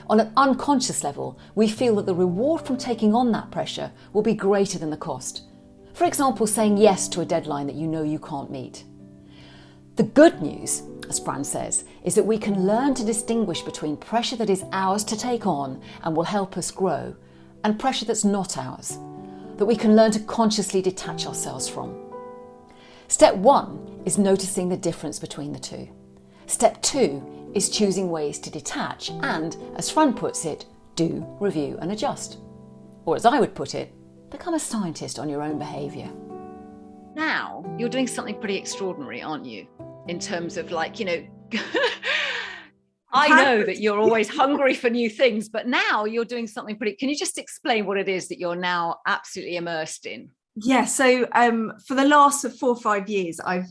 On an unconscious level, we feel that the reward from taking on that pressure will be greater than the cost. For example, saying yes to a deadline that you know you can't meet. The good news, as Fran says, is that we can learn to distinguish between pressure that is ours to take on and will help us grow, and pressure that's not ours, that we can learn to consciously detach ourselves from. Step 1 is noticing the difference between the two. Step 2 is choosing ways to detach and, as Fran puts it, do, review and adjust. Or as I would put it, become a scientist on your own behaviour. Now, you're doing something pretty extraordinary, aren't you? In terms of I know that you're always hungry for new things, but now you're doing something pretty... Can you just explain what it is that you're now absolutely immersed in? Yeah, so for the last 4 or 5 years, I've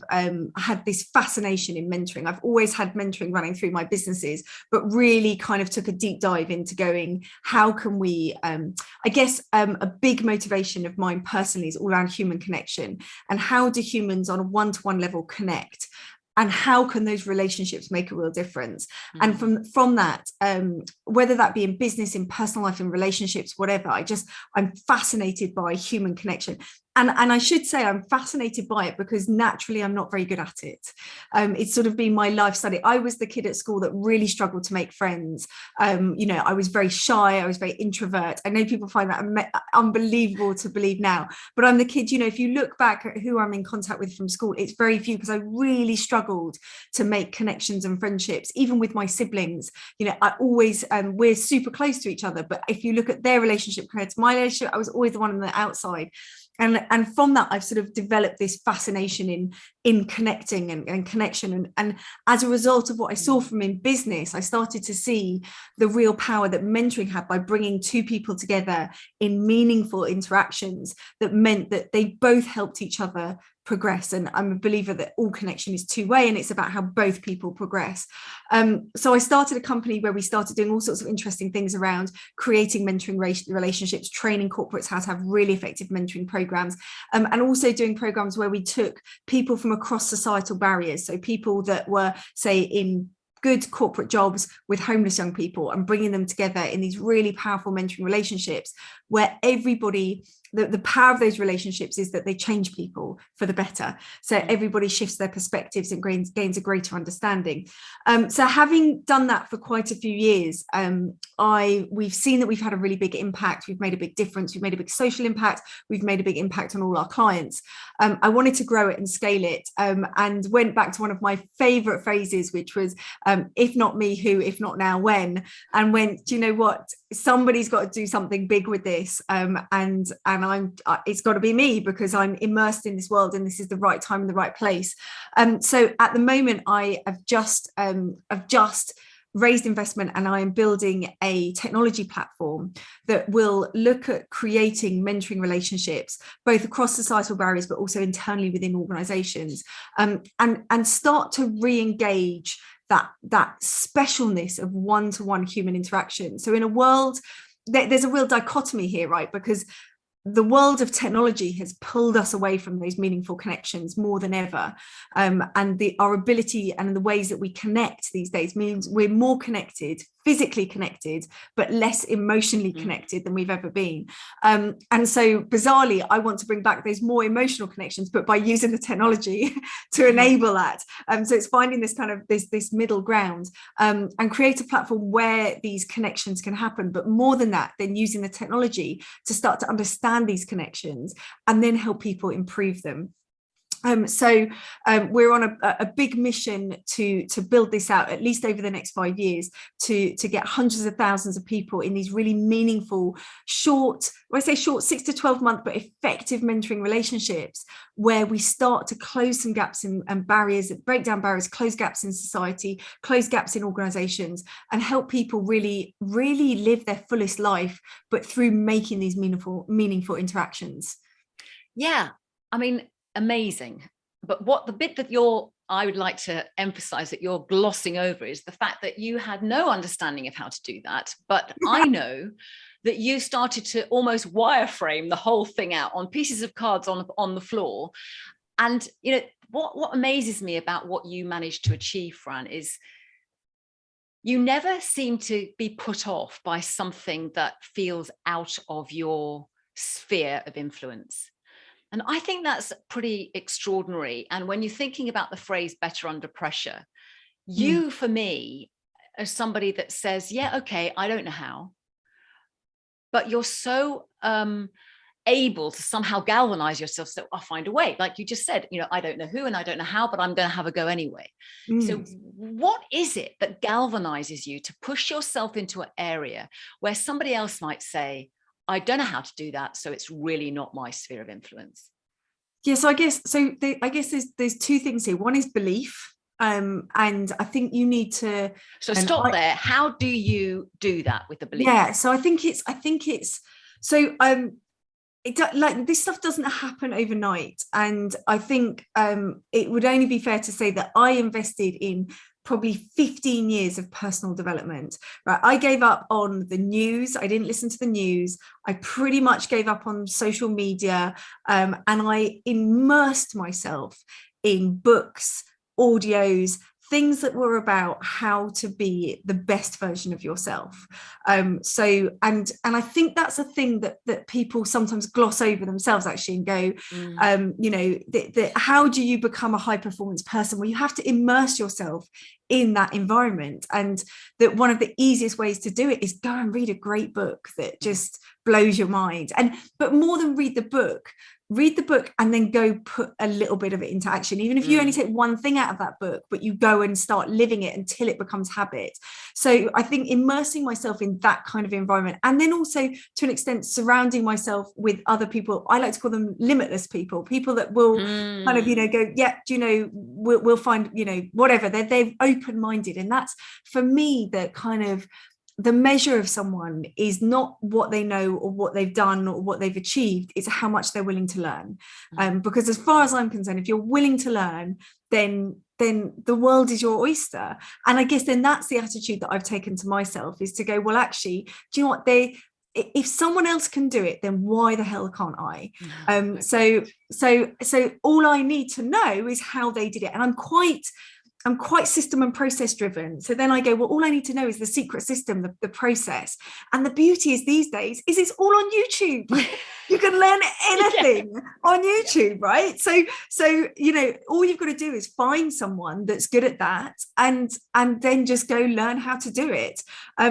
had this fascination in mentoring. I've always had mentoring running through my businesses, but really kind of took a deep dive into going, how can we, a big motivation of mine personally is all around human connection, and how do humans on a one-to-one level connect? And how can those relationships make a real difference? Mm-hmm. And from that, whether that be in business, in personal life, in relationships, whatever, I'm fascinated by human connection. And I should say I'm fascinated by it because naturally I'm not very good at it. It's sort of been my life study. I was the kid at school that really struggled to make friends. I was very shy. I was very introvert. I know people find that unbelievable to believe now, but I'm the kid, if you look back at who I'm in contact with from school, it's very few, because I really struggled to make connections and friendships, even with my siblings. I always, we're super close to each other, but if you look at their relationship compared to my relationship, I was always the one on the outside. And from that, I've sort of developed this fascination in connecting and connection. And as a result of what I saw from in business, I started to see the real power that mentoring had by bringing two people together in meaningful interactions that meant that they both helped each other progress. And I'm a believer that all connection is two-way, and it's about how both people progress. So I started a company where we started doing all sorts of interesting things around creating mentoring relationships, training corporates how to have really effective mentoring programs, and also doing programs where we took people from across societal barriers. So people that were, say, in good corporate jobs with homeless young people, and bringing them together in these really powerful mentoring relationships where everybody, the power of those relationships is that they change people for the better. So everybody shifts their perspectives and gains a greater understanding. So having done that for quite a few years, we've seen that we've had a really big impact. We've made a big difference. We've made a big social impact. We've made a big impact on all our clients. I wanted to grow it and scale it, and went back to one of my favorite phrases, which was, if not me, who? If not now, when? And went, do you know what? Somebody's got to do something big with this, and it's got to be me, because I'm immersed in this world, and this is the right time and the right place. So at the moment, I have just raised investment, and I am building a technology platform that will look at creating mentoring relationships both across societal barriers but also internally within organizations, and start to re-engage that specialness of one-to-one human interaction. So in a world, there's a real dichotomy here, right? Because the world of technology has pulled us away from those meaningful connections more than ever. And our ability and the ways that we connect these days means we're more connected, physically connected, but less emotionally connected than we've ever been. And so bizarrely, I want to bring back those more emotional connections, but by using the technology to enable that. So it's finding this kind of this middle ground, and create a platform where these connections can happen. But more than that, then using the technology to start to understand these connections and then help people improve them. We're on a big mission to build this out, at least over the next 5 years, to get hundreds of thousands of people in these really meaningful, short, when I say short, 6 to 12 month, but effective mentoring relationships, where we start to close some gaps and barriers, break down barriers, close gaps in society, close gaps in organizations, and help people really, really live their fullest life, but through making these meaningful interactions. Yeah, I mean, amazing. But the bit that I would like to emphasize that you're glossing over is the fact that you had no understanding of how to do that. But I know that you started to almost wireframe the whole thing out on pieces of cards on the floor. And, you know, what amazes me about what you managed to achieve, Fran, is you never seem to be put off by something that feels out of your sphere of influence. And I think that's pretty extraordinary. And when you're thinking about the phrase better under pressure, you, for me, are somebody that says, yeah, okay, I don't know how, but you're so able to somehow galvanize yourself. So I'll find a way. Like you just said, you know, I don't know who and I don't know how, but I'm going to have a go anyway. So what is it that galvanizes you to push yourself into an area where somebody else might say, I don't know how to do that, so it's really not my sphere of influence? Yeah, so I guess there's two things here. One is belief, and I think you need to. So stop there. How do you do that with the belief? Yeah, so I think it's so like this stuff doesn't happen overnight, and I think it would only be fair to say that I invested in probably 15 years of personal development, right? I gave up on the news. I didn't listen to the news. I pretty much gave up on social media, and I immersed myself in books, audios, things that were about how to be the best version of yourself. And I think that's a thing that people sometimes gloss over themselves actually and go, you know, how do you become a high performance person? Well, you have to immerse yourself in that environment, and that one of the easiest ways to do it is go and read a great book that just blows your mind. But more than read the book and then go put a little bit of it into action, even if you only take one thing out of that book, but you go and start living it until it becomes habit. So I think immersing myself in that kind of environment, and then also to an extent surrounding myself with other people, I like to call them limitless people that will kind of, you know, go, yeah, you know, we'll find, you know, whatever, they're open-minded. And that's, for me, the kind of the measure of someone is not what they know or what they've done or what they've achieved, it's how much they're willing to learn. Because as far as I'm concerned, if you're willing to learn, then the world is your oyster. And I guess then that's the attitude that I've taken to myself, is to go, well, actually, do you know what, if someone else can do it, then why the hell can't I? So all I need to know is how they did it. And I'm quite system and process driven. So then I go, well, all I need to know is the secret system, the process. And the beauty is these days is it's all on YouTube. You can learn anything on YouTube, right? So, you know, all you've got to do is find someone that's good at that and then just go learn how to do it.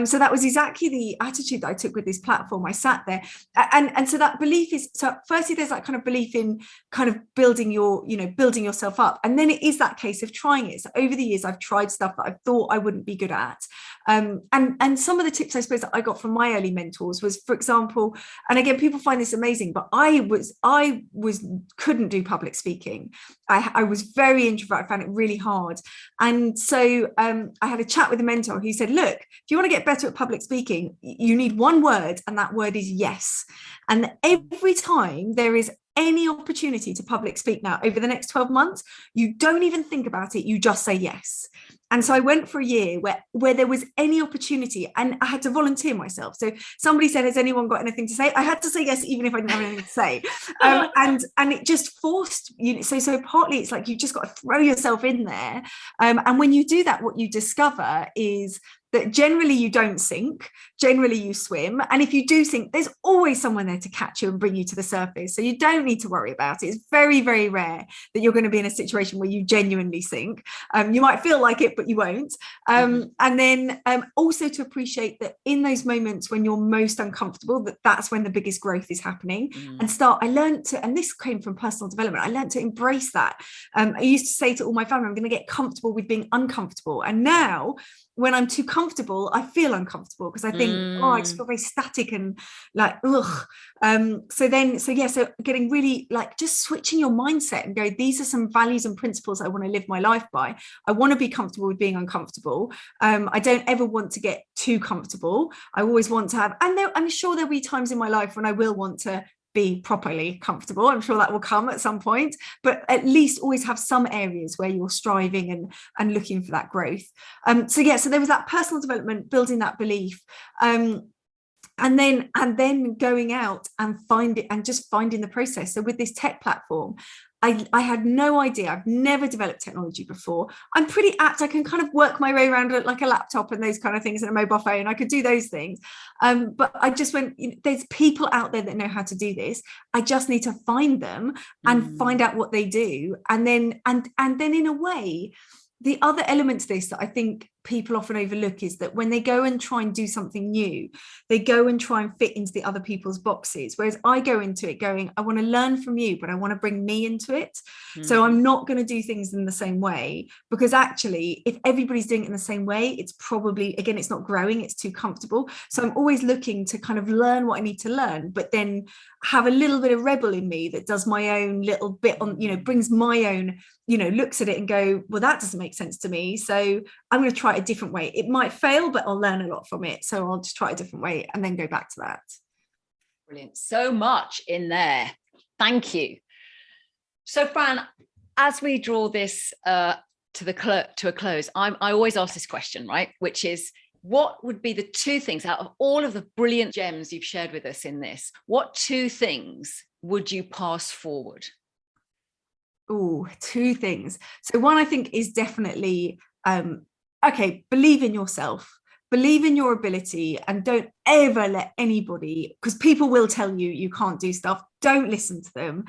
So that was exactly the attitude that I took with this platform. I sat there and so that belief is, so firstly, there's that kind of belief in kind of building yourself up. And then it is that case of trying it. So over the years, I've tried stuff that I thought I wouldn't be good at. And some of the tips, I suppose, that I got from my early mentors was, for example, and again, people find this amazing, but I couldn't do public speaking. I was very introverted. I found it really hard. And so I had a chat with a mentor who said, look, if you want to get better at public speaking, you need one word, and that word is yes. And every time there is any opportunity to public speak now over the next 12 months, you don't even think about it, you just say yes. And so I went for a year where there was any opportunity, and I had to volunteer myself. So somebody said, has anyone got anything to say? I had to say yes, even if I didn't have anything to say. And it just forced you. So partly it's like, you just got to throw yourself in there. And when you do that, what you discover is that generally you don't sink, generally you swim. And if you do sink, there's always someone there to catch you and bring you to the surface. So you don't need to worry about it. It's very, very rare that you're going to be in a situation where you genuinely sink. You might feel like it, but you won't. And then also to appreciate that in those moments when you're most uncomfortable, that's when the biggest growth is happening. I learned to, and this came from personal development, I learned to embrace that. I used to say to all my family, I'm going to get comfortable with being uncomfortable. And now when I'm too comfortable, I feel uncomfortable because I think, I just feel very static and like, ugh. So getting really like just switching your mindset and go, these are some values and principles I want to live my life by. I want to be comfortable with being uncomfortable. I don't ever want to get too comfortable. I always want to have, and I'm sure there'll be times in my life when I will want to be properly comfortable. I'm sure that will come at some point, but at least always have some areas where you're striving and looking for that growth. So there was that personal development, building that belief, and then going out and finding the process. So with this tech platform, I had no idea. I've never developed technology before. I'm pretty apt. I can kind of work my way around like a laptop and those kind of things and a mobile phone. I could do those things. But I just went, there's people out there that know how to do this. I just need to find them and find out what they do. And then in a way, the other element to this that I think people often overlook is that when they go and try and do something new, they go and try and fit into the other people's boxes. Whereas I go into it going, I want to learn from you, but I want to bring me into it. So I'm not going to do things in the same way, because actually, if everybody's doing it in the same way, it's probably, again, it's not growing, it's too comfortable. So I'm always looking to kind of learn what I need to learn, but then have a little bit of rebel in me that does my own little bit on, brings my own, looks at it and go, well, that doesn't make sense to me. So I'm going to try it a different way. It might fail, but I'll learn a lot from it. So I'll just try a different way and then go back to that. Brilliant. So much in there. Thank you. So Fran, as we draw this to a close, I always ask this question, right? Which is, what would be the two things out of all of the brilliant gems you've shared with us in this? What two things would you pass forward? Oh, two things. So one, I think, is definitely, believe in yourself, believe in your ability, and don't ever let anybody, because people will tell you can't do stuff. Don't listen to them.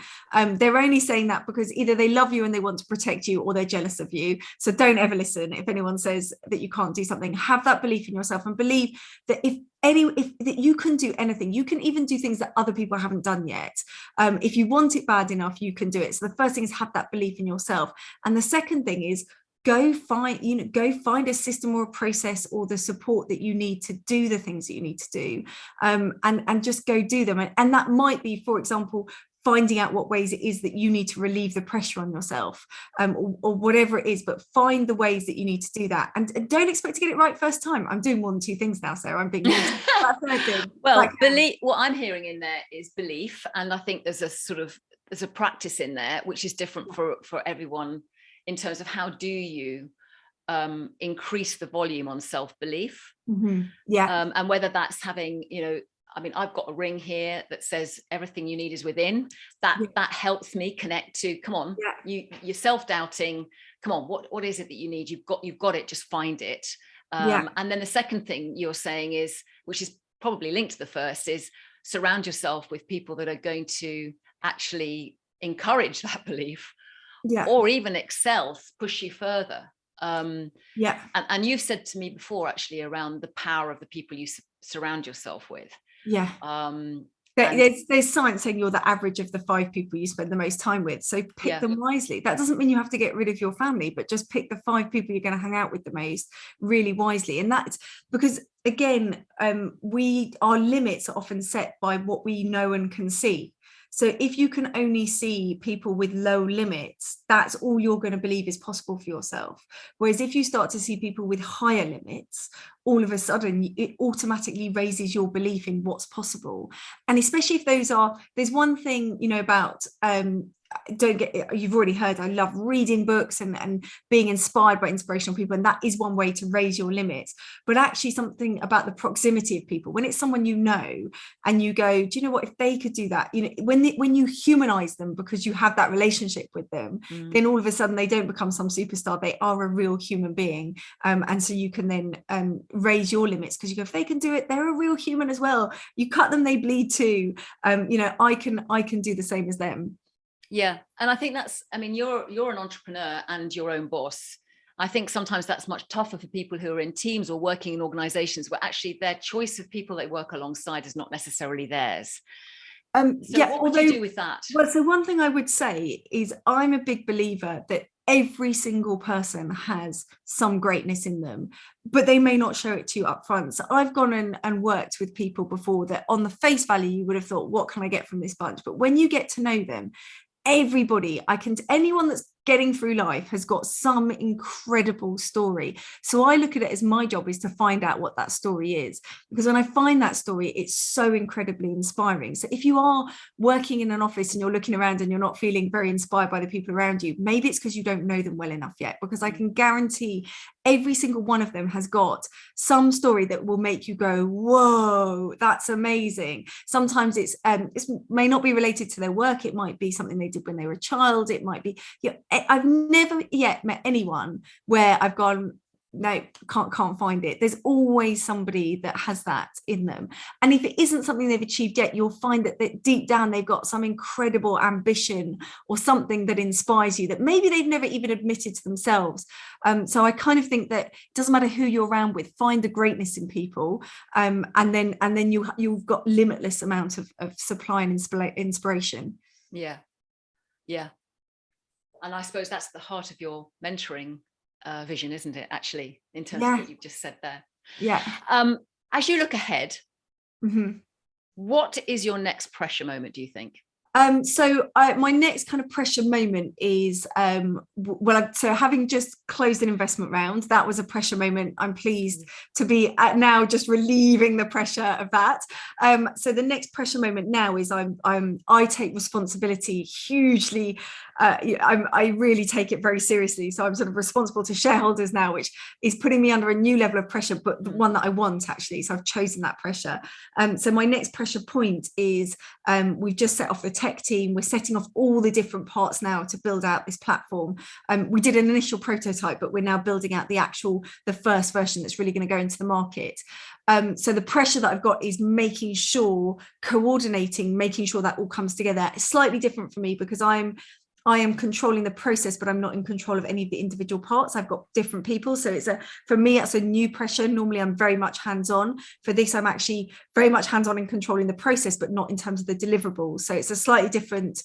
They're only saying that because either they love you and they want to protect you, or they're jealous of you. So don't ever listen if anyone says that you can't do something. Have that belief in yourself and believe that if that you can do anything. You can even do things that other people haven't done yet. If you want it bad enough, you can do it. So the first thing is have that belief in yourself. And the second thing is go find a system or a process or the support that you need to do the things that you need to do, and just go do them. And that might be, for example, finding out what ways it is that you need to relieve the pressure on yourself, or whatever it is, but find the ways that you need to do that. And don't expect to get it right first time. I'm doing more than two things now, Sarah. I'm being well, belief. What I'm hearing in there is belief, and I think there's a practice in there which is different for everyone in terms of how do you increase the volume on self-belief. And whether that's having, I've got a ring here that says everything you need is within. That helps me connect to, come on, you're self-doubting, come on, what is it that you need? You've got it, just find it. And then the second thing you're saying is, which is probably linked to the first, is surround yourself with people that are going to actually encourage that belief, or even push you further. And you've said to me before, actually, around the power of the people you surround yourself with. There's science saying you're the average of the 5 people you spend the most time with. So pick them wisely. That doesn't mean you have to get rid of your family, but just pick the 5 people you're going to hang out with the most really wisely. And that's because, again, our limits are often set by what we know and can see. So if you can only see people with low limits, that's all you're going to believe is possible for yourself. Whereas if you start to see people with higher limits, all of a sudden it automatically raises your belief in what's possible. And especially if there's one thing, about you've already heard, I love reading books and being inspired by inspirational people, and that is one way to raise your limits. But actually something about the proximity of people, when it's someone you know and you go, do you know what, if they could do that, you know, when you humanize them because you have that relationship with them, then all of a sudden they don't become some superstar, they are a real human being. And so you can then raise your limits, because you go, if they can do it, they're a real human as well. You cut them, they bleed too. You know, I can do the same as them. Yeah. And I think that's, I mean, you're an entrepreneur and your own boss. I think sometimes that's much tougher for people who are in teams or working in organizations where actually their choice of people they work alongside is not necessarily theirs. What would you do with that? Well, so one thing I would say is I'm a big believer that every single person has some greatness in them, but they may not show it to you up front. So I've gone and worked with people before that on the face value, you would have thought, what can I get from this bunch? But when you get to know them, anyone that's getting through life has got some incredible story. So I look at it as my job is to find out what that story is, because when I find that story, it's so incredibly inspiring. So if you are working in an office and you're looking around and you're not feeling very inspired by the people around you, maybe it's because you don't know them well enough yet, because I can guarantee every single one of them has got some story that will make you go, whoa, that's amazing. Sometimes it may not be related to their work. It might be something they did when they were a child. It might be, you know, I've never yet met anyone where I've gone, no, can't find it. There's always somebody that has that in them. And if it isn't something they've achieved yet, you'll find that deep down they've got some incredible ambition or something that inspires you that maybe they've never even admitted to themselves. So I kind of think that it doesn't matter who you're around with, find the greatness in people, and then you've got limitless amount of supply and inspiration. Yeah. And I suppose that's the heart of your mentoring vision, isn't it, actually, in terms of what you've just said there? Yeah. As you look ahead, what is your next pressure moment, do you think? So my next kind of pressure moment is, so having just closed an investment round, that was a pressure moment. I'm pleased to be now just relieving the pressure of that. So the next pressure moment now is I take responsibility hugely. I really take it very seriously. So I'm sort of responsible to shareholders now, which is putting me under a new level of pressure, but the one that I want actually. So I've chosen that pressure. So my next pressure point is we've just set off the tech team. We're setting off all the different parts now to build out this platform. We did an initial prototype, but we're now building out the first version that's really going to go into the market. So the pressure that I've got is making sure, coordinating, making sure that all comes together. It's slightly different for me because I am controlling the process, but I'm not in control of any of the individual parts. I've got different people. So for me, that's a new pressure. Normally I'm very much hands-on. For this, I'm actually very much hands-on in controlling the process, but not in terms of the deliverables. So it's a slightly different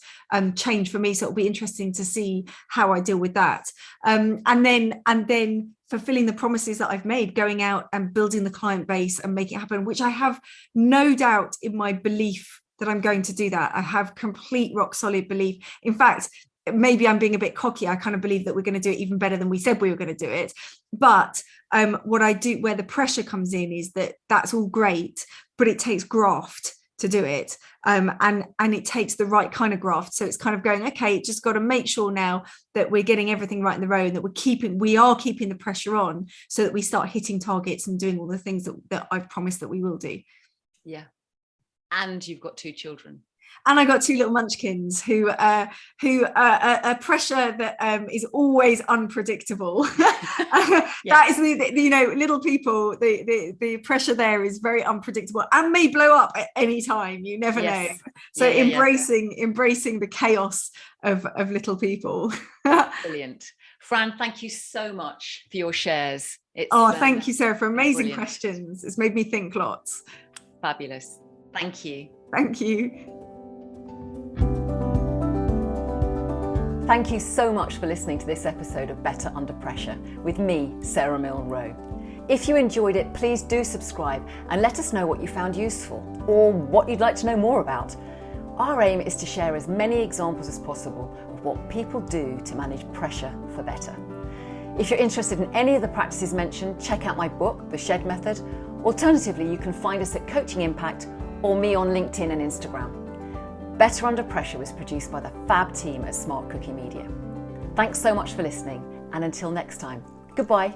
change for me. So it'll be interesting to see how I deal with that. And then fulfilling the promises that I've made, going out and building the client base and making it happen, which I have no doubt in my belief that I'm going to do that. I have complete rock solid belief. In fact, maybe I'm being a bit cocky. I kind of believe that we're going to do it even better than we said we were going to do it. But what I do, where the pressure comes in, is that's all great, but it takes graft to do it. And it takes the right kind of graft. So it's kind of going, okay, just got to make sure now that we're getting everything right in the row and that we are keeping the pressure on so that we start hitting targets and doing all the things that I've promised that we will do. Yeah. And you've got 2 children. And I got 2 little munchkins who are a pressure that is always unpredictable. That is little people. The pressure there is very unpredictable and may blow up at any time. You never know. So embracing the chaos of little people. Brilliant, Fran. Thank you so much for your shares. Thank you, Sarah, for amazing questions. It's made me think lots. Fabulous. Thank you. Thank you. Thank you so much for listening to this episode of Better Under Pressure with me, Sarah Milne-Rowe. If you enjoyed it, please do subscribe and let us know what you found useful or what you'd like to know more about. Our aim is to share as many examples as possible of what people do to manage pressure for better. If you're interested in any of the practices mentioned, check out my book, The Shed Method. Alternatively, you can find us at Coaching Impact or me on LinkedIn and Instagram. Better Under Pressure was produced by the fab team at Smart Cookie Media. Thanks so much for listening, and until next time, goodbye.